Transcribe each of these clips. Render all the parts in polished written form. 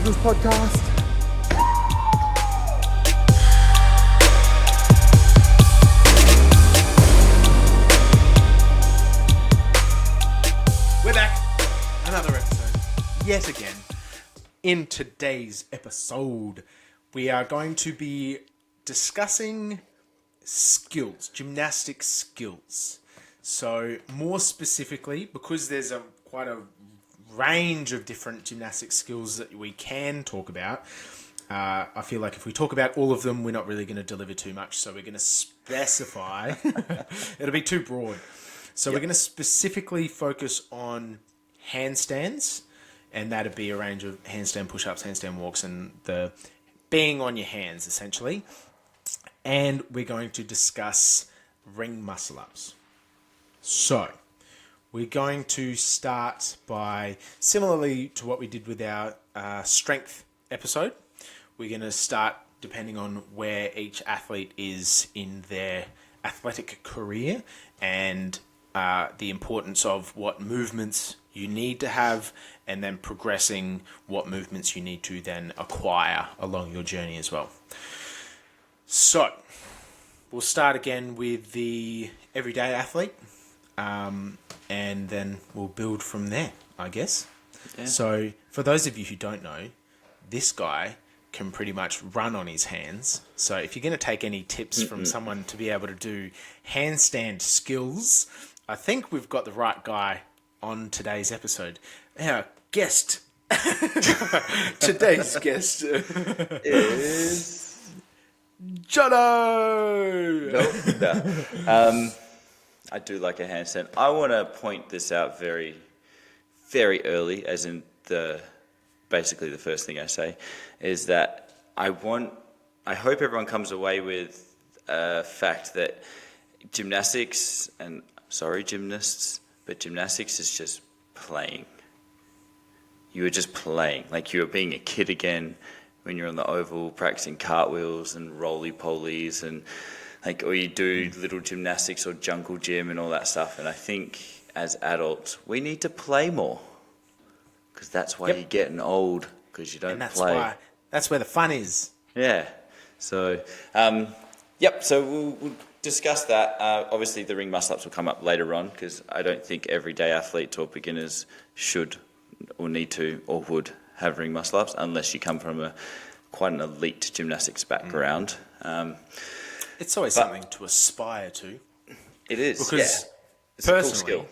Giggles Podcast. We're back. Another episode. Yet again. In today's episode, we are going to be discussing skills, gymnastic skills. So more specifically, because there's quite a range of different gymnastic skills that we can talk about, I feel like if we talk about all of them, we're not really going to deliver too much. So we're going to specify. It'll be too broad. So we're going to specifically focus on handstands, and that'd be a range of handstand push-ups, handstand walks, and the being on your hands, essentially. And we're going to discuss ring muscle-ups. So we're going to start by, similarly to what we did with our strength episode, we're going to start depending on where each athlete is in their athletic career and the importance of what movements you need to have, and then progressing what movements you need to then acquire along your journey as well. So we'll start again with the everyday athlete. And then we'll build from there, I guess. Yeah. So for those of you who don't know, this guy can pretty much run on his hands. So if you're going to take any tips from someone to be able to do handstand skills, I think we've got the right guy on today's episode. Our guest, today's guest is Jono. No. I do like a handstand. I want to point this out very, very early, as in basically the first thing I say, is that I hope everyone comes away with a fact that gymnastics, and sorry gymnasts, but gymnastics is just playing. You were just playing, like you were being a kid again when you're on the oval practicing cartwheels and roly-polies and or you do little gymnastics or jungle gym and all that stuff. And I think as adults, we need to play more, because that's why you're getting old, because you don't play. That's where the fun is. Yeah. So, so we'll discuss that. Obviously, the ring muscle-ups will come up later on, because I don't think everyday athletes or beginners should or need to or would have ring muscle-ups, unless you come from quite an elite gymnastics background. It's always something to aspire to. It is, because it's personally, a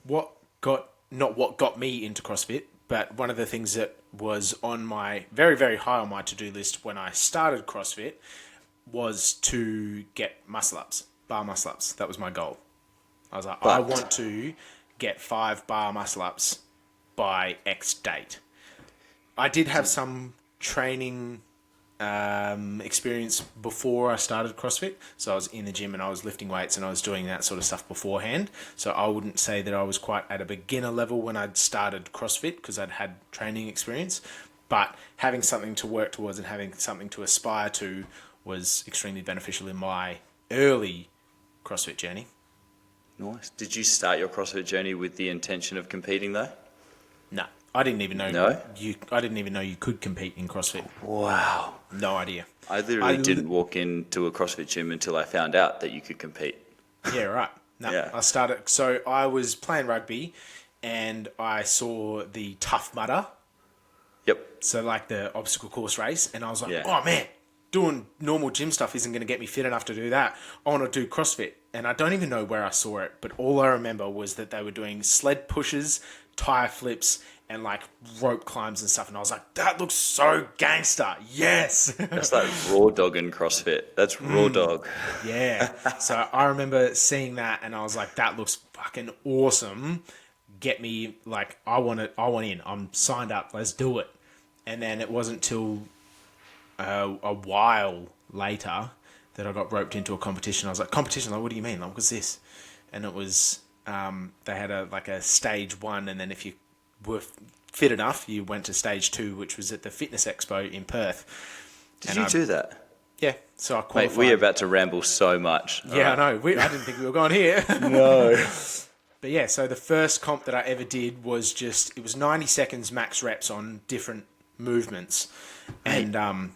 cool skill. Not what got me into CrossFit, but one of the things that was on my very, very high on my to-do list when I started CrossFit was to get muscle-ups, bar muscle-ups. That was my goal. I was like, I want to get 5 bar muscle-ups by X date. I did have some training experience before I started CrossFit. So I was in the gym and I was lifting weights and I was doing that sort of stuff beforehand. So I wouldn't say that I was quite at a beginner level when I'd started CrossFit, because I'd had training experience. But having something to work towards and having something to aspire to was extremely beneficial in my early CrossFit journey. Nice. Did you start your CrossFit journey with the intention of competing though? No. I didn't even know. No? I didn't even know you could compete in CrossFit. Wow. No idea. I literally didn't walk into a CrossFit gym until I found out that you could compete. Yeah, right. No, yeah. So I was playing rugby and I saw the Tough Mudder. Yep. So like the obstacle course race, and I was like, oh man, doing normal gym stuff isn't going to get me fit enough to do that. I want to do CrossFit. And I don't even know where I saw it, but all I remember was that they were doing sled pushes, tire flips, and like rope climbs and stuff. And I was like, that looks so gangster. Yes. That's like raw dog in CrossFit. That's raw dog. Yeah. So I remember seeing that and I was like, that looks fucking awesome. Get me, like, I want in. I'm signed up. Let's do it. And then it wasn't till a while later that I got roped into a competition. I was like, competition? Like, what do you mean? Like, what's this? And it was, they had a stage 1, and then if you were fit enough, you went to stage 2, which was at the Fitness Expo in Perth. Did you do that? Yeah, so I qualified. Mate, we're about to ramble so much. Yeah, I know. I didn't think we were going here. No. But yeah, so the first comp that I ever did was it was 90 seconds max reps on different movements. And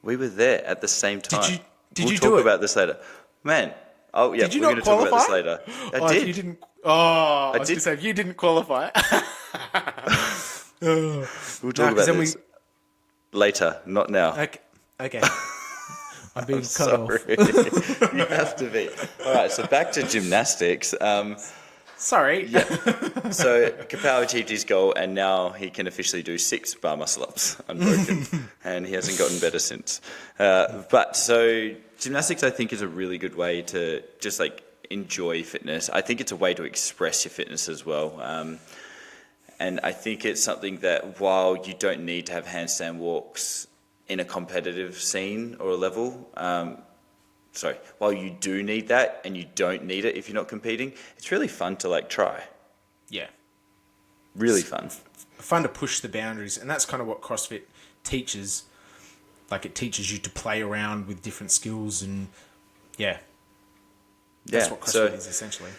we were there at the same time. Did we'll you talk do it? about this later. Man, oh yeah, Did you we're not going to talk about this qualify? later. I did. If you didn't, I was did. going to say, if you didn't qualify. We'll talk about this later, not now. Okay. I'm being cut Sorry. off. You have to be. All right, so back to gymnastics. Sorry. Yeah. So KPow achieved his goal, and now he can officially do 6 bar muscle ups unbroken, and he hasn't gotten better since. But so gymnastics, I think, is a really good way to just like enjoy fitness. I think it's a way to express your fitness as well. And I think it's something that while you don't need to have handstand walks in a competitive scene or a level, while you do need that and you don't need it if you're not competing, it's really fun to like try. Yeah. Really fun. Fun to push the boundaries. And that's kind of what CrossFit teaches. Like it teaches you to play around with different skills and that's what CrossFit is essentially.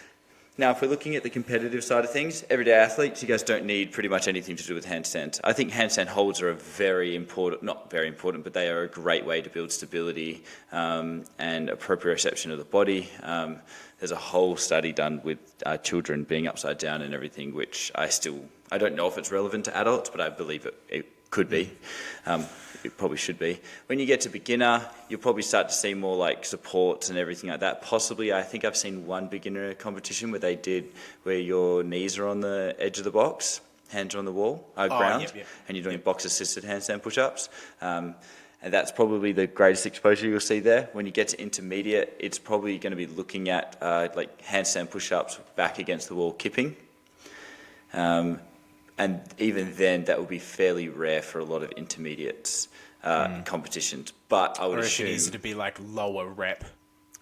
Now, if we're looking at the competitive side of things, everyday athletes, you guys don't need pretty much anything to do with handstands. I think handstand holds are not very important, but they are a great way to build stability and a proprioception of the body. There's a whole study done with children being upside down and everything, which I don't know if it's relevant to adults, but I believe it could be. It probably should be. When you get to beginner, you'll probably start to see more like supports and everything like that. Possibly, I think I've seen one beginner competition where your knees are on the edge of the box, hands are on the ground, and you're doing box-assisted handstand push-ups. And that's probably the greatest exposure you'll see there. When you get to intermediate, it's probably going to be looking at like handstand push-ups back against the wall, kipping. And even then, that would be fairly rare for a lot of intermediates competitions. But I would assume... it needs to be like lower rep.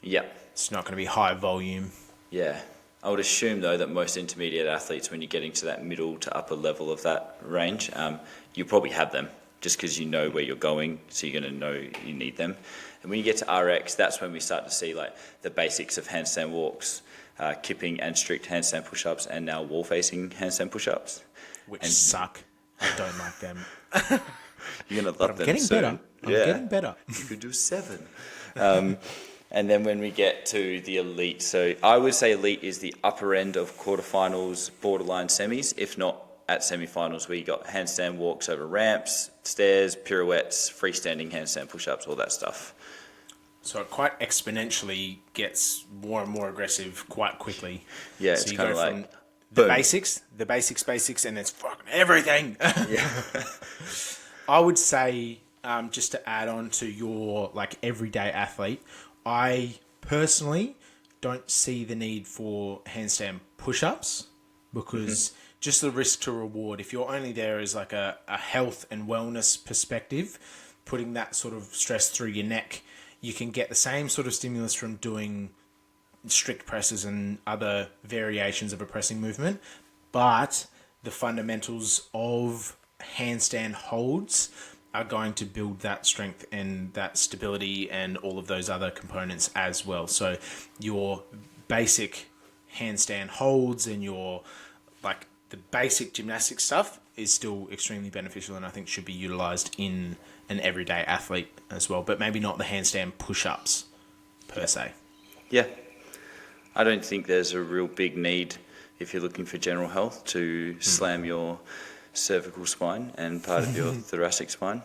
Yeah. It's not going to be high volume. Yeah. I would assume, though, that most intermediate athletes, when you're getting to that middle to upper level of that range, you probably have them just because you know where you're going, so you're going to know you need them. And when you get to RX, that's when we start to see like the basics of handstand walks, kipping and strict handstand push-ups, and now wall-facing handstand push-ups. Which suck. I don't like them. You're going to love them getting soon. better. I'm getting better. You could do 7. And then when we get to the elite, so I would say elite is the upper end of quarterfinals, borderline semis, if not at semifinals, where you got handstand walks over ramps, stairs, pirouettes, freestanding handstand push-ups, all that stuff. So it quite exponentially gets more and more aggressive quite quickly. Yeah, so it's you kind of go like... from the basics, and it's fucking everything. Yeah. I would say, just to add on to your like everyday athlete, I personally don't see the need for handstand push-ups because just the risk to reward, if you're only there as like a health and wellness perspective, putting that sort of stress through your neck, you can get the same sort of stimulus from doing strict presses and other variations of a pressing movement, but the fundamentals of handstand holds are going to build that strength and that stability and all of those other components as well. So your basic handstand holds and your like the basic gymnastic stuff is still extremely beneficial and I think should be utilized in an everyday athlete as well, but maybe not the handstand push-ups per se. Yeah. I don't think there's a real big need if you're looking for general health to slam your cervical spine and part of your thoracic spine.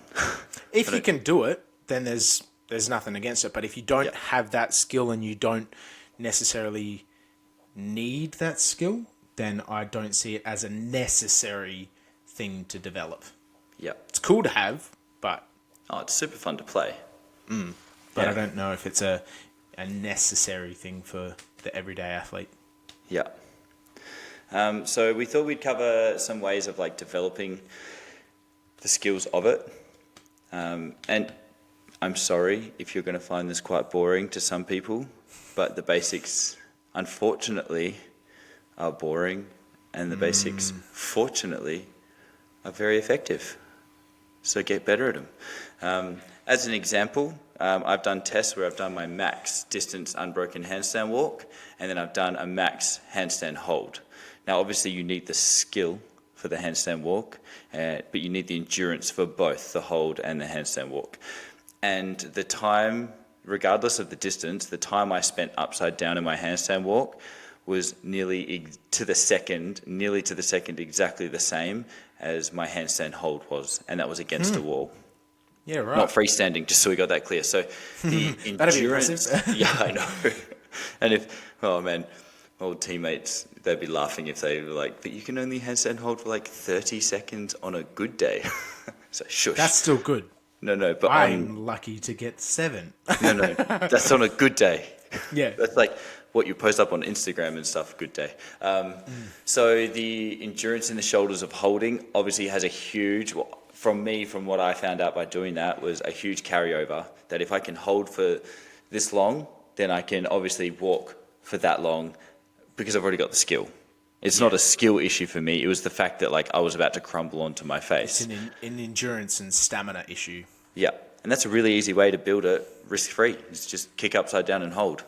If you can do it, then there's nothing against it. But if you don't have that skill and you don't necessarily need that skill, then I don't see it as a necessary thing to develop. Yeah. It's cool to have, but... Oh, it's super fun to play. But I don't know if it's a necessary thing for the everyday athlete. Yeah. So we thought we'd cover some ways of like developing the skills of it. And I'm sorry if you're going to find this quite boring to some people, but the basics, unfortunately, are boring, and the basics, fortunately, are very effective. So get better at them. As an example, I've done tests where I've done my max distance unbroken handstand walk, and then I've done a max handstand hold. Now, obviously, you need the skill for for the handstand walk, but you need the endurance for both the hold and the handstand walk. And the time, regardless of the distance, the time I spent upside down in my handstand walk was nearly to the second exactly the same as my handstand hold was, and that was against a wall. Yeah, right. Not freestanding, just so we got that clear. So the endurance... Yeah, I know. And my old teammates, they'd be laughing if they were like, but you can only handstand hold for like 30 seconds on a good day. So shush. That's still good. No, but I'm lucky to get 7. No, that's on a good day. Yeah. That's like what you post up on Instagram and stuff, good day. So the endurance in the shoulders of holding obviously has a huge, from what I found out by doing that, was a huge carryover, that if I can hold for this long, then I can obviously walk for that long because I've already got the skill. It's not a skill issue for me. It was the fact that I was about to crumble onto my face. It's an endurance and stamina issue. Yeah, and that's a really easy way to build it risk-free. It's just kick upside down and hold.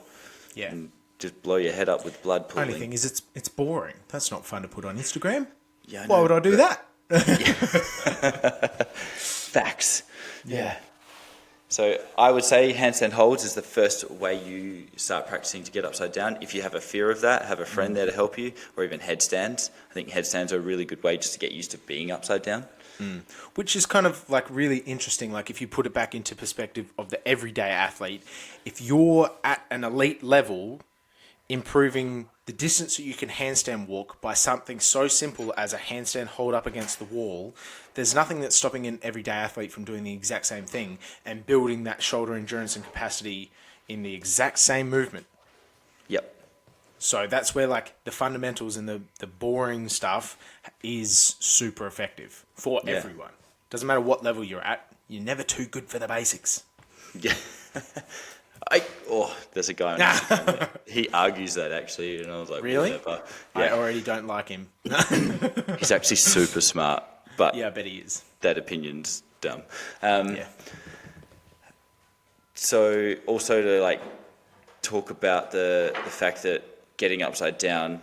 Yeah. And just blow your head up with blood pooling. Only thing is it's boring. That's not fun to put on Instagram. Yeah, Why would I do that? Facts. Yeah. So I would say handstand holds is the first way you start practicing to get upside down. If you have a fear of that, have a friend there to help you, or even headstands. I think headstands are a really good way just to get used to being upside down. Which is kind of really interesting. If you put it back into perspective of the everyday athlete, if you're at an elite level, improving the distance that you can handstand walk by something so simple as a handstand hold up against the wall, there's nothing that's stopping an everyday athlete from doing the exact same thing and building that shoulder endurance and capacity in the exact same movement. Yep. So that's where the fundamentals and the boring stuff is super effective for everyone. Doesn't matter what level you're at, you're never too good for the basics. Yeah. There's a guy on Instagram. He argues that actually, and I was like, really? Whatever. Yeah. I already don't like him. He's actually super smart, but yeah, I bet he is. That opinion's dumb. Yeah. So also to talk about the fact that getting upside down,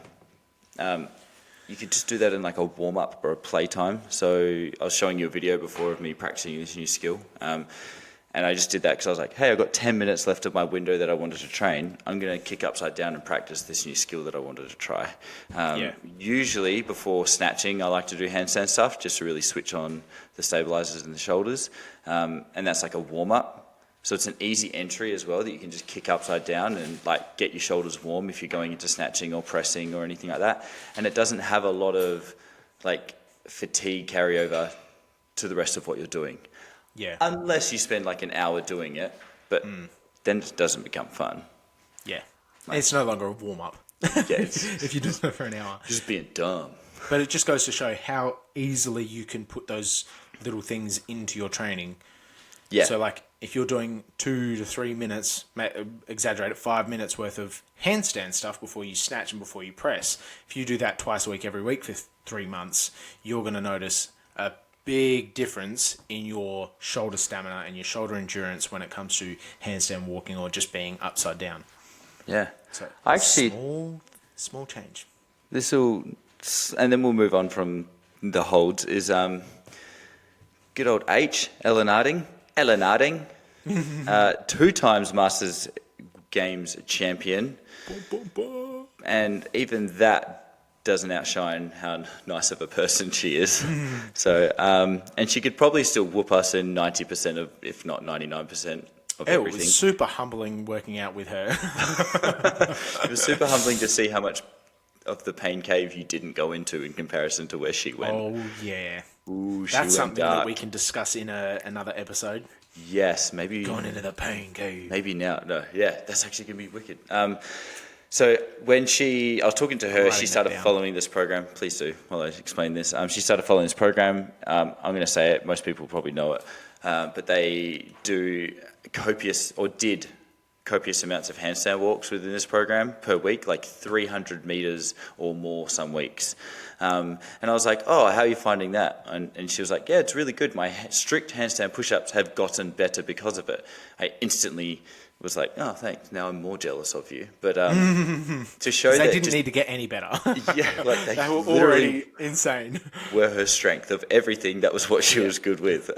you could just do that in a warm up or a playtime. So I was showing you a video before of me practicing this new skill. And I just did that because I was like, hey, I've got 10 minutes left of my window that I wanted to train. I'm going to kick upside down and practice this new skill that I wanted to try. Usually before snatching, I like to do handstand stuff just to really switch on the stabilizers in the shoulders. And that's a warm up. So it's an easy entry as well that you can just kick upside down and get your shoulders warm if you're going into snatching or pressing or anything like that. And it doesn't have a lot of fatigue carryover to the rest of what you're doing. Yeah. Unless you spend an hour doing it, but then it doesn't become fun. Yeah. It's no longer a warm-up. Yeah, if you do it for an hour. Just being dumb. But it just goes to show how easily you can put those little things into your training. Yeah. So if you're doing 2 to 3 minutes, exaggerate it, 5 minutes worth of handstand stuff before you snatch and before you press, if you do that twice a week, every week for 3 months, you're going to notice a big difference in your shoulder stamina and your shoulder endurance when it comes to handstand walking or just being upside down. Yeah. So actually, small change. This will, and then we'll move on from the holds, is good old Ellen Arding, 2 times Masters Games champion. And even that doesn't outshine how nice of a person she is. So, and she could probably still whoop us in 90% of, if not 99% of everything. It was super humbling working out with her. It was super humbling to see how much of the pain cave you didn't go into in comparison to where she went. Oh, yeah. Ooh, that's something dark. that we can discuss in another episode. Yes, maybe. Going into the pain cave. Maybe now. No, yeah, that's actually going to be wicked. So when I was talking to her, she started following this program. Please do, while I explain this. She started following this program. I'm going to say it. Most people probably know it. But they do did copious amounts of handstand walks within this program per week, like 300 meters or more some weeks. And I was like, oh, how are you finding that? And she was like, yeah, it's really good. My strict handstand push-ups have gotten better because of it. I instantly was like, oh, thanks. Now I'm more jealous of you. But to show that they didn't need to get any better. Yeah, like they were already insane. Were her strength of everything. That was what she was good with.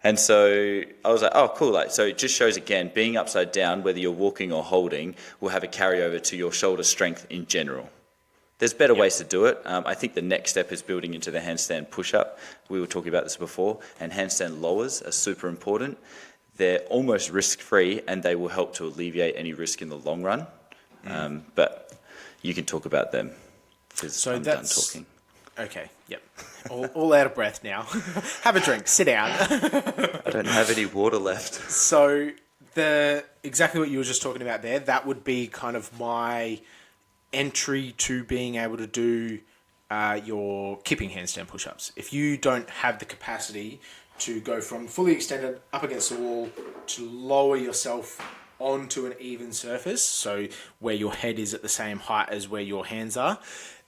And so I was like, oh, cool. Like, so it just shows, again, being upside down, whether you're walking or holding, will have a carryover to your shoulder strength in general. There's better ways to do it. I think the next step is building into the handstand push-up. We were talking about this before, and handstand lowers are super important. They're almost risk-free, and they will help to alleviate any risk in the long run. But you can talk about them, because I'm done talking. Okay, yep. All out of breath now. Have a drink, sit down. I don't have any water left. So exactly what you were just talking about there, that would be kind of my entry to being able to do your kipping handstand push-ups. If you don't have the capacity to go from fully extended up against the wall to lower yourself onto an even surface, so where your head is at the same height as where your hands are,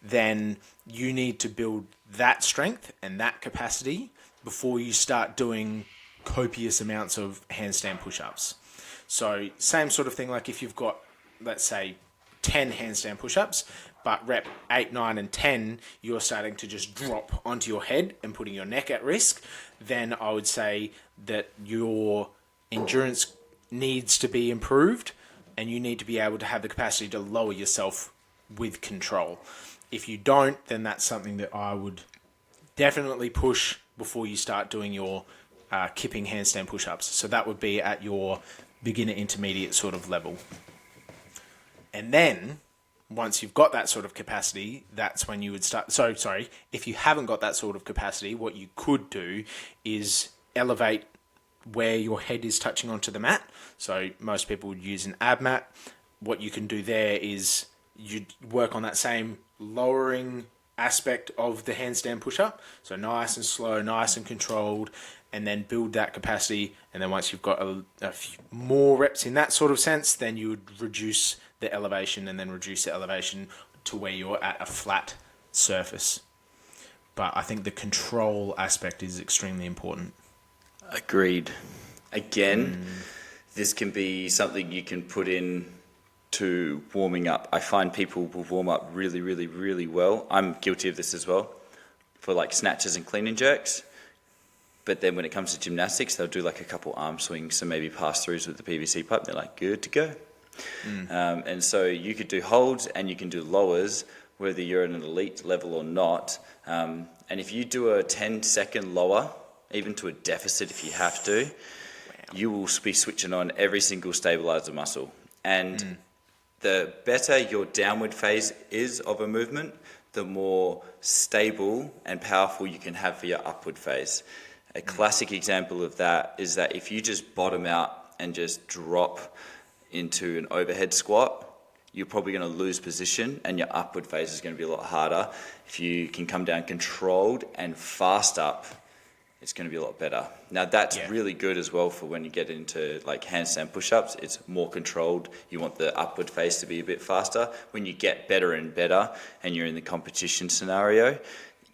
then you need to build that strength and that capacity before you start doing copious amounts of handstand push-ups. So same sort of thing, like if you've got, let's say, 10 handstand push-ups, but rep 8, 9, and 10, you're starting to just drop onto your head and putting your neck at risk, then I would say that your endurance needs to be improved and you need to be able to have the capacity to lower yourself with control. If you don't, then that's something that I would definitely push before you start doing your kipping handstand push-ups. So that would be at your beginner intermediate sort of level. And then once you've got that sort of capacity, that's when you would start. So, sorry, if you haven't got that sort of capacity, what you could do is elevate where your head is touching onto the mat. So most people would use an ab mat. What you can do there is you work on that same lowering aspect of the handstand push-up. So nice and slow, nice and controlled, and then build that capacity. And then once you've got a few more reps in that sort of sense, then you would reduce the elevation and then reduce the elevation to where you're at a flat surface. But I think the control aspect is extremely important. Agreed. Again, this can be something you can put in to warming up. I find people will warm up really, really, really well. I'm guilty of this as well, for like snatches and clean and jerks. But then when it comes to gymnastics, they'll do like a couple arm swings, so maybe pass-throughs with the PVC pipe. They're like, good to go. And so you could do holds and you can do lowers, whether you're at an elite level or not. And if you do a 10-second lower, even to a deficit if you have to, you will be switching on every single stabilizer muscle. And the better your downward phase is of a movement, the more stable and powerful you can have for your upward phase. A classic example of that is that if you just bottom out and just drop into an overhead squat, you're probably going to lose position and your upward phase is going to be a lot harder. If you can come down controlled and fast up, it's going to be a lot better. Now that's really good as well for when you get into like handstand push-ups. It's more controlled. You want the upward phase to be a bit faster. When you get better and better and you're in the competition scenario,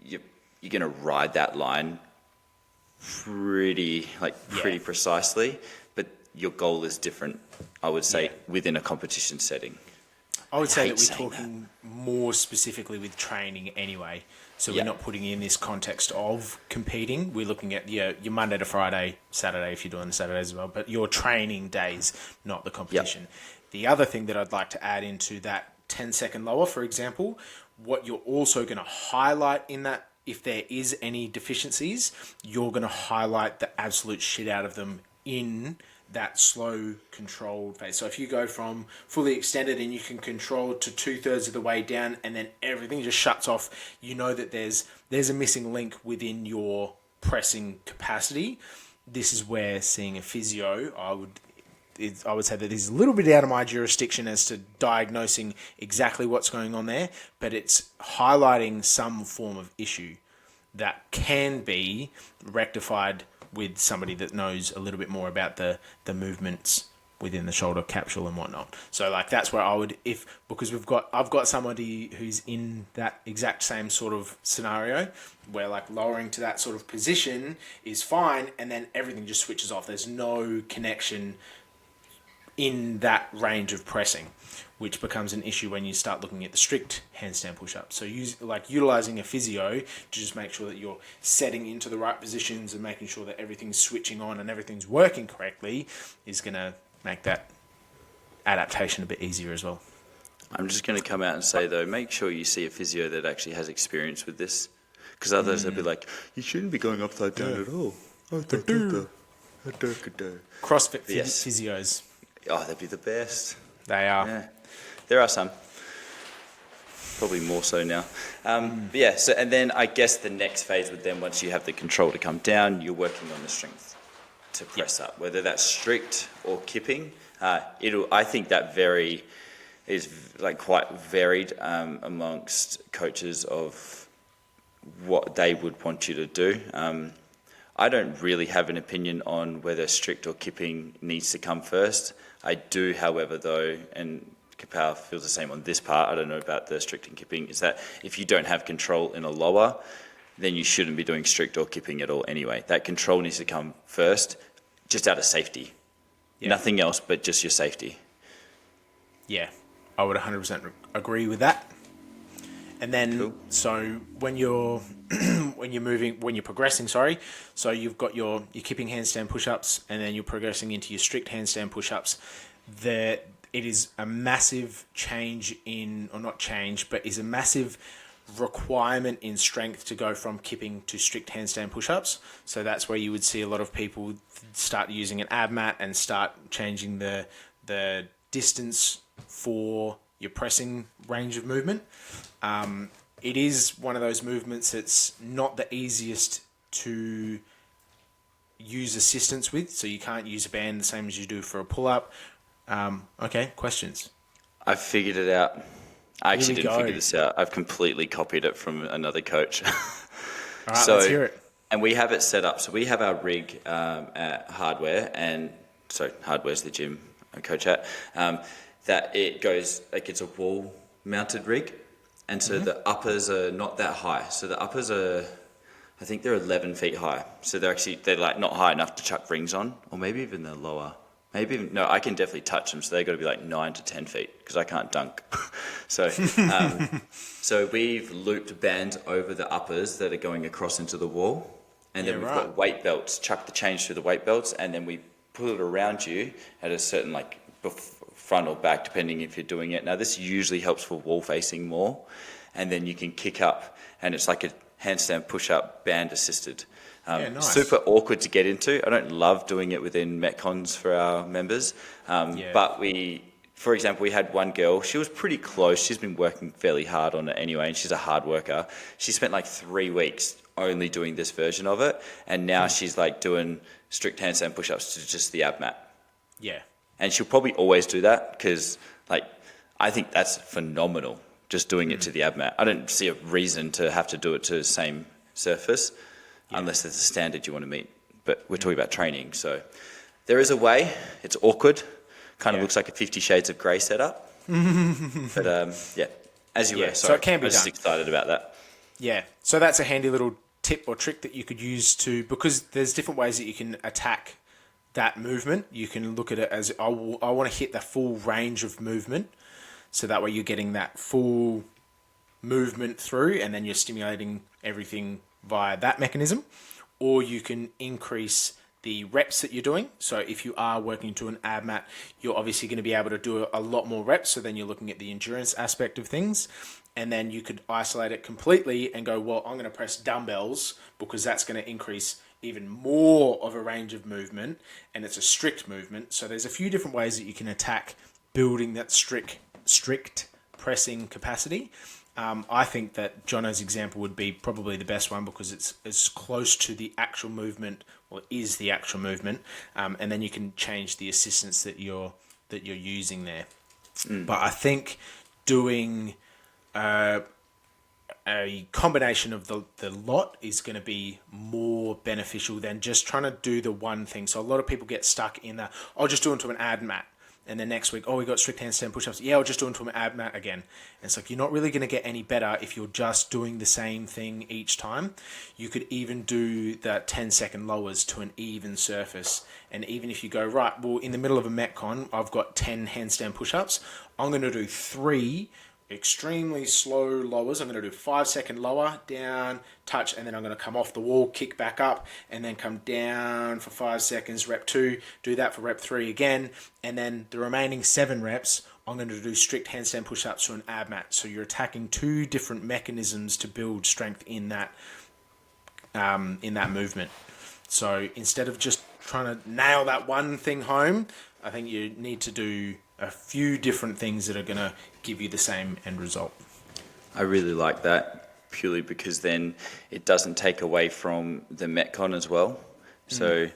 you're going to ride that line pretty precisely, but your goal is different, I would say, within a competition setting. I would say that we're talking more specifically with training anyway. So we're not putting in this context of competing. We're looking at your Monday to Friday, Saturday if you're doing the Saturdays as well, but your training days, not the competition. The other thing that I'd like to add into that 10-second lower, for example, what you're also going to highlight in that, if there is any deficiencies, you're going to highlight the absolute shit out of them in that slow controlled phase. So if you go from fully extended and you can control to 2/3 of the way down and then everything just shuts off, you know that there's a missing link within your pressing capacity. This is where seeing a physio, I would say that is a little bit out of my jurisdiction as to diagnosing exactly what's going on there, but it's highlighting some form of issue that can be rectified with somebody that knows a little bit more about the movements within the shoulder capsule and whatnot. So like that's where I would, because I've got somebody who's in that exact same sort of scenario where like lowering to that sort of position is fine, and then everything just switches off. There's no connection in that range of pressing, which becomes an issue when you start looking at the strict handstand push-ups. So utilizing a physio to just make sure that you're setting into the right positions and making sure that everything's switching on and everything's working correctly is going to make that adaptation a bit easier as well. I'm just going to come out and say, though, make sure you see a physio that actually has experience with this. Because others will be like, you shouldn't be going upside down at all. CrossFit physios. Oh, they'd be the best. They are. Yeah. There are some. Probably more so now. But yeah, so, and then I guess the next phase would then, once you have the control to come down, you're working on the strength to press up, whether that's strict or kipping. I think that is like quite varied amongst coaches of what they would want you to do. I don't really have an opinion on whether strict or kipping needs to come first. I do, however, though, and KPow feels the same on this part, I don't know about the strict and kipping, is that if you don't have control in a lower, then you shouldn't be doing strict or kipping at all anyway. That control needs to come first, just out of safety. Yeah. Nothing else but just your safety. Yeah, I would 100% agree with that. And then, cool. So when you're progressing, so you've got your kipping handstand push-ups, and then you're progressing into your strict handstand push-ups. It is a massive change is a massive requirement in strength to go from kipping to strict handstand push-ups. So that's where you would see a lot of people start using an ab mat and start changing the distance for your pressing range of movement. It is one of those movements that's not the easiest to use assistance with, so you can't use a band the same as you do for a pull-up. Okay, questions? I figured it out. I actually didn't figure this out. I've completely copied it from another coach. All right, let's hear it. And we have it set up. So we have our rig at Hardware, and so Hardware's the gym I coach at, that it's a wall-mounted rig. And so the uppers are not that high. So the uppers I think they're 11 feet high. So they're like not high enough to chuck rings on, or maybe even they're lower. I can definitely touch them. So they've got to be like 9 to 10 feet because I can't dunk. So we've looped bands over the uppers that are going across into the wall. And then we've got weight belts, chuck the change through the weight belts, and then we pull it around you at a certain front or back, depending if you're doing it. Now, this usually helps for wall facing more, and then you can kick up, and it's like a handstand push-up band assisted. Nice. Super awkward to get into. I don't love doing it within Metcons for our members, but for example, we had one girl, she was pretty close. She's been working fairly hard on it anyway, and she's a hard worker. She spent like 3 weeks only doing this version of it, and now she's like doing strict handstand push-ups to just the ab mat. Yeah. And she'll probably always do that because, I think that's phenomenal, just doing it to the ab mat. I don't see a reason to have to do it to the same surface unless there's a standard you want to meet. But we're talking about training. So there is a way. It's awkward. Kind of looks like a 50 Shades of Grey setup. But, as you were. Sorry, so it can be I was just excited about that. Yeah. So that's a handy little tip or trick that you could use because there's different ways that you can attack that movement. You can look at it as I want to hit the full range of movement, so that way you're getting that full movement through, and then you're stimulating everything via that mechanism. Or you can increase the reps that you're doing. So if you are working to an ab mat, you're obviously going to be able to do a lot more reps, so then you're looking at the endurance aspect of things. And then you could isolate it completely and go, well, I'm going to press dumbbells because that's going to increase even more of a range of movement, and it's a strict movement. So there's a few different ways that you can attack building that strict pressing capacity. I think that Jono's example would be probably the best one because it's as close to the actual movement, or is the actual movement, and then you can change the assistance that you're using there. But I think doing a a combination of the lot is going to be more beneficial than just trying to do the one thing. So a lot of people get stuck in that, I'll just do it to an ad mat. And then next week, we got strict handstand push-ups. Yeah, I'll just do it to an ab mat again. And it's like, you're not really going to get any better if you're just doing the same thing each time. You could even do the 10-second lowers to an even surface. And even if you go, right, well, in the middle of a Metcon, I've got 10 handstand push-ups. I'm going to do 3 extremely slow lowers. I'm going to do 5-second lower, down, touch, and then I'm going to come off the wall, kick back up, and then come down for 5 seconds, rep 2, do that for rep 3 again, and then the remaining 7 reps, I'm going to do strict handstand push-ups to an ab mat. So you're attacking 2 different mechanisms to build strength in that movement. So instead of just trying to nail that one thing home, I think you need to do a few different things that are going to give you the same end result. I really like that, purely because then it doesn't take away from the Metcon as well. So,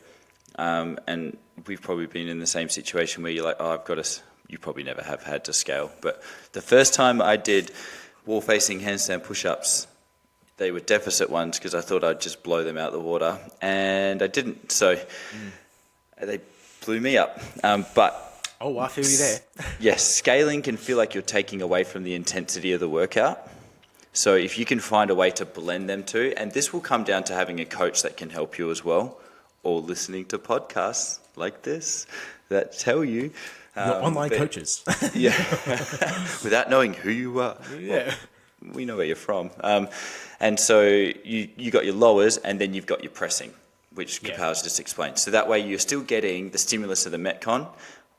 and we've probably been in the same situation where you're like, you probably never have had to scale. But the first time I did wall-facing handstand push-ups, they were deficit ones because I thought I'd just blow them out of the water, and I didn't. So they blew me up. But oh, I feel you there. yes, scaling can feel like you're taking away from the intensity of the workout. So if you can find a way to blend them two, and this will come down to having a coach that can help you as well, or listening to podcasts like this that tell you. Online coaches. Yeah. Without knowing who you are. Yeah. Well, we know where you're from. And so you got your lowers, and then you've got your pressing, which KPow's just explained. So that way you're still getting the stimulus of the Metcon,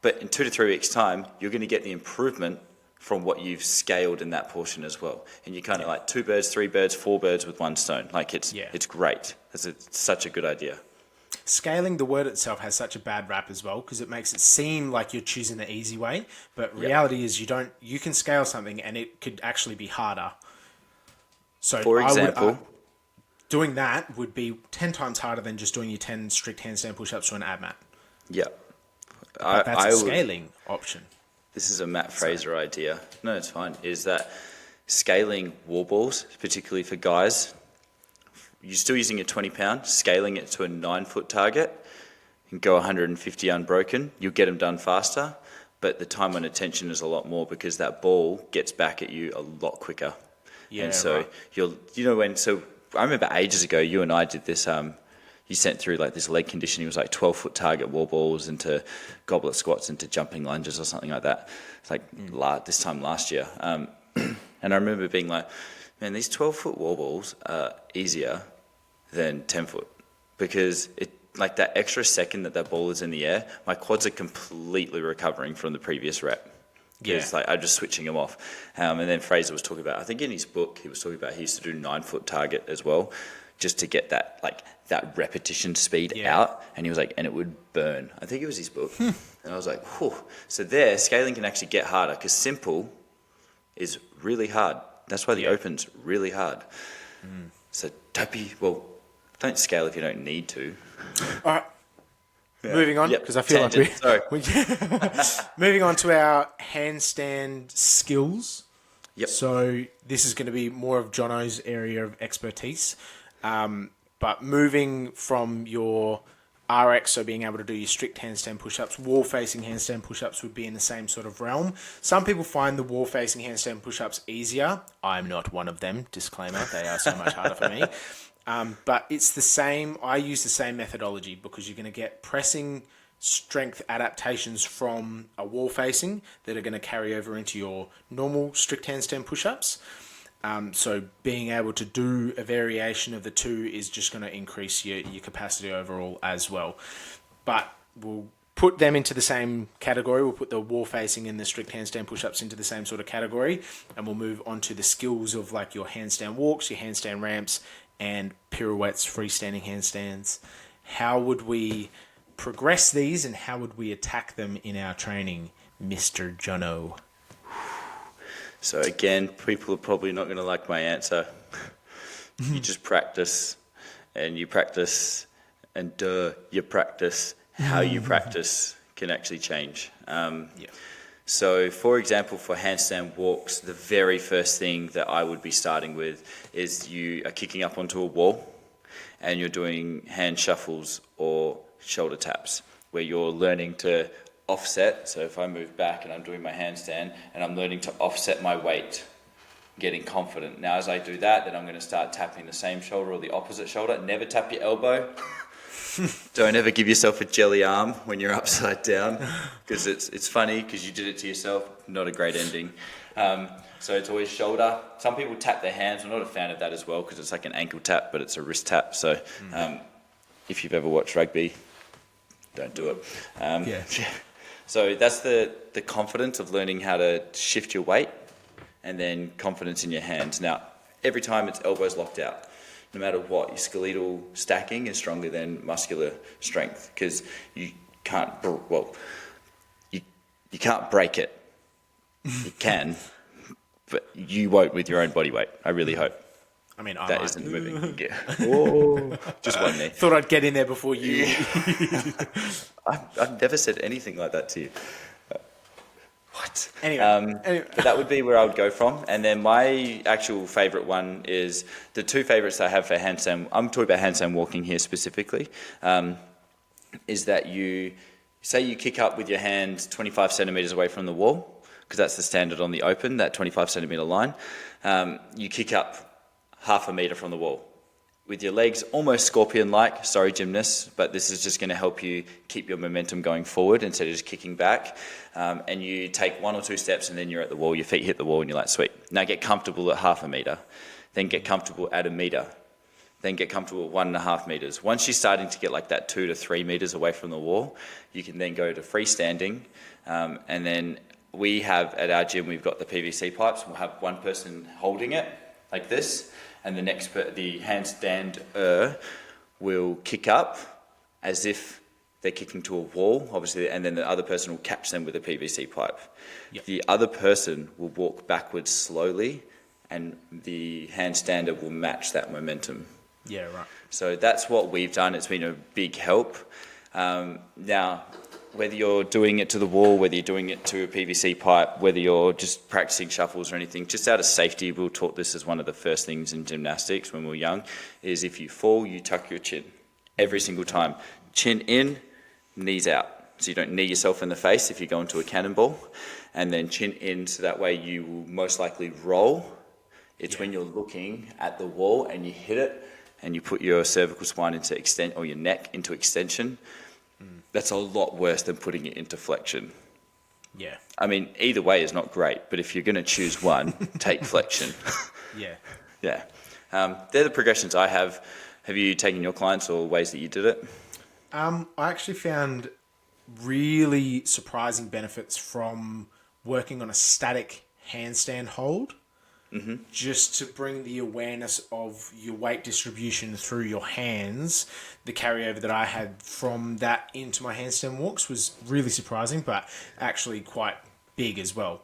but in 2 to 3 weeks' time, you're going to get the improvement from what you've scaled in that portion as well. And you're kind of like 2 birds, 3 birds, 4 birds with one stone. Like it's great. It's such a good idea. Scaling, the word itself, has such a bad rap as well because it makes it seem like you're choosing the easy way. But reality is you can scale something and it could actually be harder. So for example, doing that would be 10 times harder than just doing your 10 strict handstand push-ups to an ab mat. Yeah. That's a scaling option. This is a Matt Fraser idea. No, it's fine. Is that scaling wall balls, particularly for guys, you're still using a 20-pound, scaling it to a 9-foot target, and go 150 unbroken. You'll get them done faster, but the time on attention is a lot more because that ball gets back at you a lot quicker. Yeah, and so I remember ages ago, you and I did this. You sent through like this leg conditioning. It was like 12-foot target wall balls into goblet squats into jumping lunges or something like that. It's like this time last year. And I remember being like, man, these 12-foot wall balls are easier than 10-foot because it like that extra second that ball is in the air, my quads are completely recovering from the previous rep. Yeah. It's like I'm just switching them off. And then Fraser was talking about, I think in his book, he was talking about he used to do 9-foot target as well, just to get that repetition speed out. And he was like, and it would burn. I think it was his book. And I was like, whew. So there, scaling can actually get harder because simple is really hard. That's why the open's really hard. So don't scale if you don't need to. All right. Yeah. Moving on, because I feel like moving on to our handstand skills. Yep. So this is going to be more of Jono's area of expertise. But moving from your RX, so being able to do your strict handstand push-ups, wall-facing handstand push-ups would be in the same sort of realm. Some people find the wall-facing handstand push-ups easier. I'm not one of them, disclaimer. They are so much harder for me. But it's the same. I use the same methodology because you're going to get pressing strength adaptations from a wall facing that are going to carry over into your normal strict handstand push-ups. So being able to do a variation of the two is just going to increase your capacity overall as well. But we'll put them into the same category. We'll put the wall facing and the strict handstand push-ups into the same sort of category. And we'll move on to the skills of like your handstand walks, your handstand ramps, and pirouettes, freestanding handstands. How would we progress these and how would we attack them in our training, Mr. Jono? So again, people are probably not going to like my answer. You just practice and you practice and you practice. How you practice can actually change. So, for example, for handstand walks, the very first thing that I would be starting with is you are kicking up onto a wall and you're doing hand shuffles or shoulder taps, where you're learning to offset. So if I move back and I'm doing my handstand and I'm learning to offset my weight, getting confident. Now, as I do that, then I'm going to start tapping the same shoulder or the opposite shoulder. Never tap your elbow. Don't ever give yourself a jelly arm when you're upside down, because it's funny because you did it to yourself. Not a great ending. So it's always shoulder. Some people tap their hands. I'm not a fan of that as well because it's like an ankle tap, but it's a wrist tap. So if you've ever watched rugby, don't do it. Yeah. So that's the confidence of learning how to shift your weight, and then confidence in your hands. Now, every time it's elbows locked out. No matter what, your skeletal stacking is stronger than muscular strength, because you can't, you can't break it. You can, but you won't with your own body weight. I really hope. I mean, that isn't moving. Yeah. Whoa. Just one knee. Thought I'd get in there before you. I've never said anything like that to you. What? Anyway. But that would be where I would go from. And then my actual favourite one is the two favourites I have for handstand. I'm talking about handstand walking here specifically. Is that you say you kick up with your hand 25 centimetres away from the wall, because that's the standard on the open, that 25 centimetre line. You kick up half a metre from the wall. With your legs almost scorpion-like, sorry gymnasts, but this is just going to help you keep your momentum going forward instead of just kicking back. And you take 1 or 2 steps and then you're at the wall, your feet hit the wall and you're like, sweet. Now get comfortable at half a metre, then get comfortable at a metre, then get comfortable at 1.5 metres. Once you're starting to get like that 2 to 3 metres away from the wall, you can then go to freestanding. And then we have at our gym, we've got the PVC pipes. We'll have one person holding it like this, and the handstander will kick up as if they're kicking to a wall, obviously, and then the other person will catch them with a PVC pipe. Yep. The other person will walk backwards slowly, and the handstander will match that momentum. Yeah, right. So that's what we've done. It's been a big help. Now, whether you're doing it to the wall, whether you're doing it to a PVC pipe, whether you're just practicing shuffles or anything, just out of safety, we were taught this as one of the first things in gymnastics when we were young, is if you fall, you tuck your chin every single time. Chin in, knees out. So you don't knee yourself in the face if you go into a cannonball. And then chin in, so that way you will most likely roll. It's when you're looking at the wall and you hit it and you put your cervical spine into extension, or your neck into extension. That's a lot worse than putting it into flexion. Yeah. I mean, either way is not great, but if you're going to choose one, take flexion. Yeah. Yeah. They're the progressions I have. Have you taken your clients or ways that you did it? I actually found really surprising benefits from working on a static handstand hold. Mm-hmm. Just to bring the awareness of your weight distribution through your hands. The carryover that I had from that into my handstand walks was really surprising, but actually quite big as well.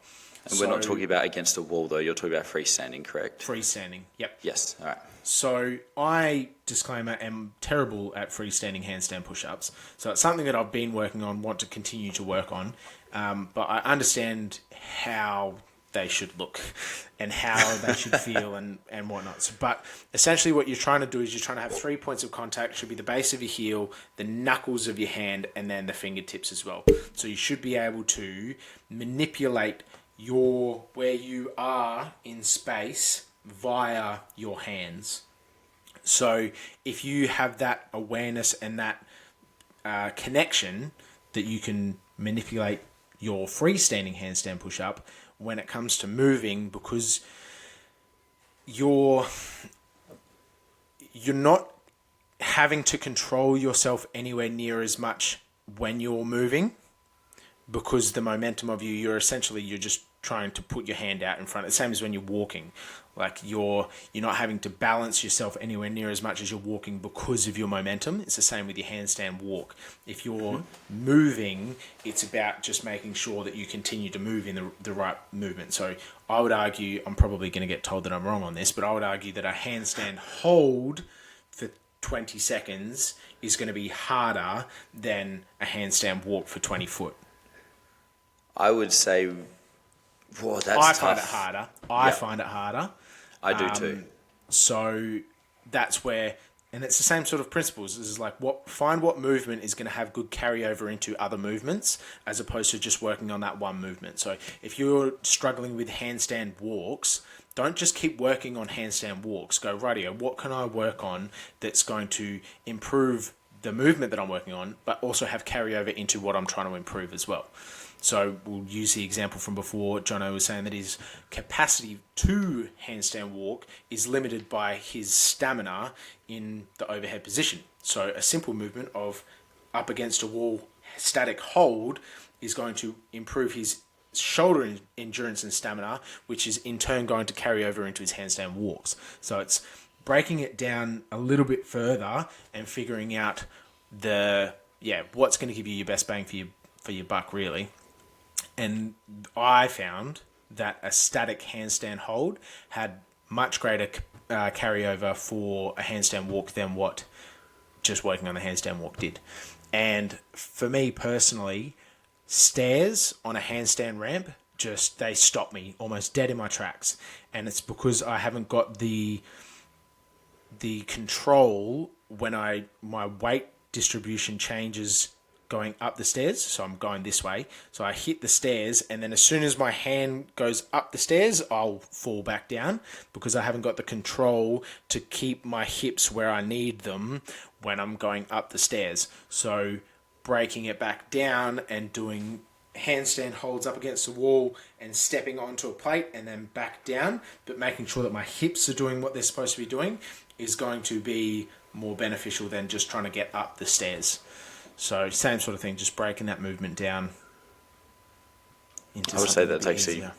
And we're not talking about against a wall, though. You're talking about freestanding, correct? Freestanding, yep. Yes, all right. So I, disclaimer, am terrible at freestanding handstand push-ups. So it's something that I've been working on, want to continue to work on. But I understand how they should look and how they should feel and whatnot. So, but essentially what you're trying to do is you're trying to have 3 points of contact. Should be the base of your heel, the knuckles of your hand, and then the fingertips as well. So you should be able to manipulate where you are in space via your hands. So if you have that awareness and that connection that you can manipulate your freestanding handstand push-up when it comes to moving, because you're not having to control yourself anywhere near as much when you're moving, because the momentum of you're just trying to put your hand out in front. The same as when you're walking. Like you're not having to balance yourself anywhere near as much as you're walking because of your momentum. It's the same with your handstand walk. If you're moving, it's about just making sure that you continue to move in the right movement. So I would argue, I'm probably going to get told that I'm wrong on this, but I would argue that a handstand hold for 20 seconds is going to be harder than a handstand walk for 20 foot. I would say, whoa, that's I tough. find it harder. I do too. So that's where, and it's the same sort of principles. This is like find what movement is going to have good carryover into other movements, as opposed to just working on that one movement. So if you're struggling with handstand walks, don't just keep working on handstand walks. Go, rightio, what can I work on that's going to improve the movement that I'm working on, but also have carryover into what I'm trying to improve as well. So we'll use the example from before. Jono was saying that his capacity to handstand walk is limited by his stamina in the overhead position. So a simple movement of up against a wall static hold is going to improve his shoulder endurance and stamina, which is in turn going to carry over into his handstand walks. So it's breaking it down a little bit further and figuring out what's going to give you your best bang for your buck, really. And I found that a static handstand hold had much greater carryover for a handstand walk than what just working on a handstand walk did. And for me personally, stairs on a handstand ramp, they stop me almost dead in my tracks. And it's because I haven't got the control when my weight distribution changes going up the stairs. So I'm going this way. So I hit the stairs, and then as soon as my hand goes up the stairs, I'll fall back down because I haven't got the control to keep my hips where I need them when I'm going up the stairs. So breaking it back down and doing handstand holds up against the wall and stepping onto a plate and then back down, but making sure that my hips are doing what they're supposed to be doing is going to be more beneficial than just trying to get up the stairs. So same sort of thing, just breaking that movement down into I would say that's actually easier.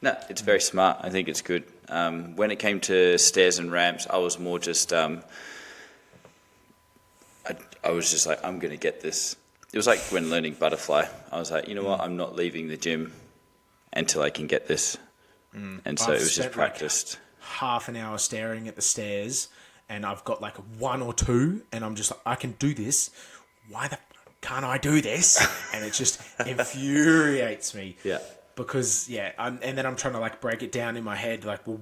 No, it's very smart. I think it's good. When it came to stairs and ramps, I was more just I was just like, I'm going to get this. It was like when learning butterfly. I was like, you know what? I'm not leaving the gym until I can get this. And so it was just practiced. Half an hour staring at the stairs, and I've got like one or two, and I'm just like, I can do this. Why can't I do this? And it just infuriates me. Yeah. Because, and then I'm trying to like break it down in my head, like, well,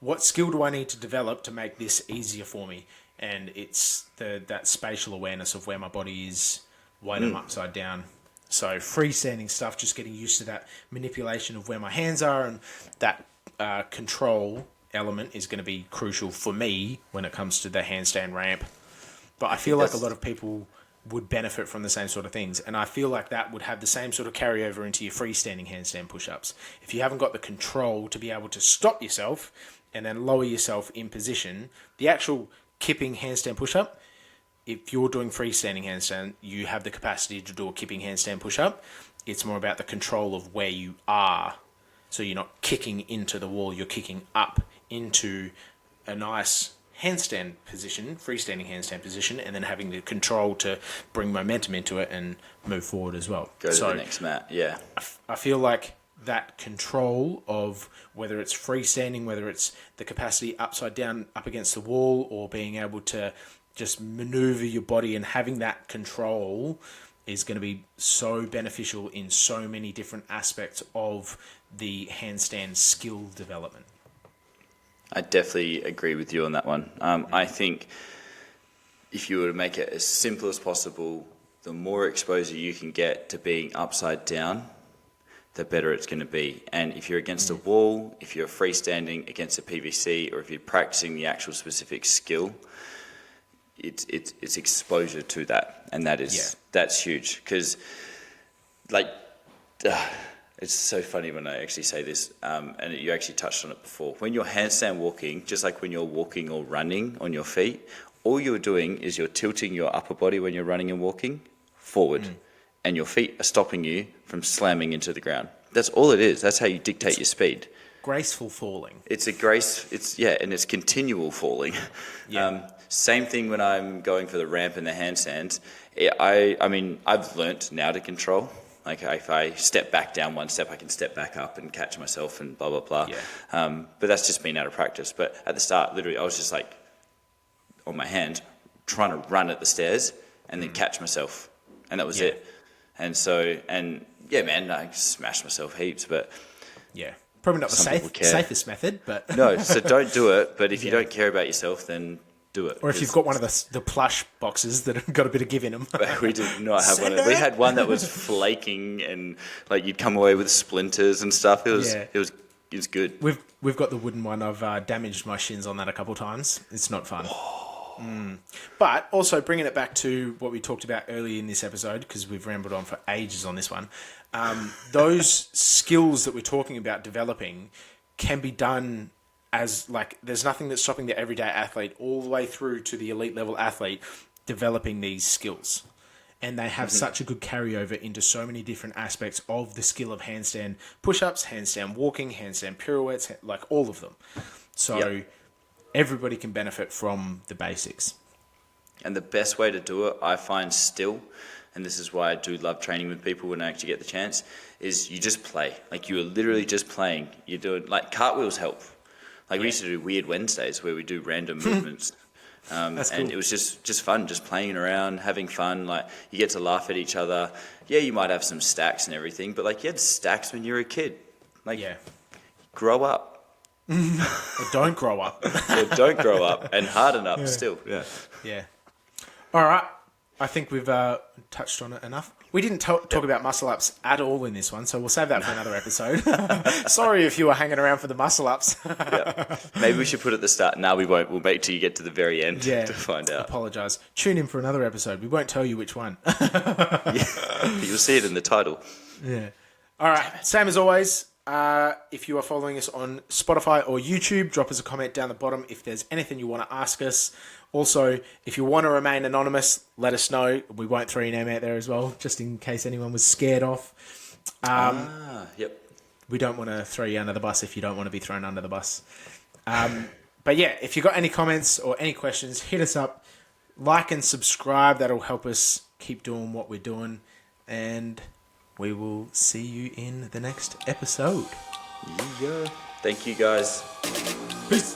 what skill do I need to develop to make this easier for me? And it's that spatial awareness of where my body is when I'm upside down. So freestanding stuff, just getting used to that manipulation of where my hands are, and that control element is going to be crucial for me when it comes to the handstand ramp. But I feel like a lot of people would benefit from the same sort of things. And I feel like that would have the same sort of carryover into your freestanding handstand push-ups. If you haven't got the control to be able to stop yourself and then lower yourself in position, the actual kipping handstand push-up, if you're doing freestanding handstand, you have the capacity to do a kipping handstand push-up. It's more about the control of where you are. So you're not kicking into the wall, you're kicking up into a nice handstand position, freestanding handstand position, and then having the control to bring momentum into it and move forward as well. Go to the next mat, yeah. I feel like that control of whether it's freestanding, whether it's the capacity upside down up against the wall, or being able to just maneuver your body and having that control is going to be so beneficial in so many different aspects of the handstand skill development. I definitely agree with you on that one. I think if you were to make it as simple as possible, the more exposure you can get to being upside down, the better it's going to be. And if you're against a wall, if you're freestanding against a PVC, or if you're practicing the actual specific skill, it's exposure to that, and that's huge. Because it's so funny when I actually say this, and you actually touched on it before. When you're handstand walking, just like when you're walking or running on your feet, all you're doing is you're tilting your upper body when you're running and walking forward, and your feet are stopping you from slamming into the ground. That's all it is. That's how you dictate your speed. Graceful falling. It's it's continual falling. Yeah. Same thing when I'm going for the ramp and the handstands. I mean, I've learnt now to control. Like if I step back down one step, I can step back up and catch myself and blah, blah, blah. Yeah. But that's just been out of practice. But at the start, literally, I was just like on my hand trying to run at the stairs and then catch myself. And that was it. And so, and Yeah, man, I smashed myself heaps, but Yeah. Probably not the Some people care. safest method, but... no, so don't do it. But if you don't care about yourself, then do it. Or if you've got one of the plush boxes that have got a bit of give in them. We did not have one. We had one that was flaking, and like you'd come away with splinters and stuff. It was good. We've got the wooden one. I've damaged my shins on that a couple of times. It's not fun. But also bringing it back to what we talked about earlier in this episode, because we've rambled on for ages on this one. Those skills that we're talking about developing can be done as like, there's nothing that's stopping the everyday athlete all the way through to the elite level athlete developing these skills. And they have such a good carryover into so many different aspects of the skill of handstand push-ups, handstand walking, handstand pirouettes, like all of them. So everybody can benefit from the basics. And the best way to do it, I find still, and this is why I do love training with people when I actually get the chance, is you just play. Like you are literally just playing. You're doing, like cartwheels help. Like we used to do Weird Wednesdays where we do random movements. That's cool. And it was just fun, just playing around, having fun. Like you get to laugh at each other. Yeah, you might have some stacks and everything, but like you had stacks when you were a kid. Like grow up. Or don't grow up. Or don't grow up and harden up still. Yeah. All right. I think we've touched on it enough. We didn't talk about muscle ups at all in this one, so we'll save that for another episode. Sorry if you were hanging around for the muscle ups. Maybe we should put it at the start. No, we won't. We'll wait till you get to the very end to find out. Apologise. Tune in for another episode. We won't tell you which one. You'll see it in the title. Yeah. All right. Same as always. If you are following us on Spotify or YouTube, drop us a comment down the bottom if there's anything you want to ask us. Also, if you want to remain anonymous, let us know. We won't throw your name out there as well, just in case anyone was scared off. We don't want to throw you under the bus if you don't want to be thrown under the bus. But yeah, if you've got any comments or any questions, hit us up. Like and subscribe. That'll help us keep doing what we're doing. And we will see you in the next episode. Yeah. Thank you, guys. Peace.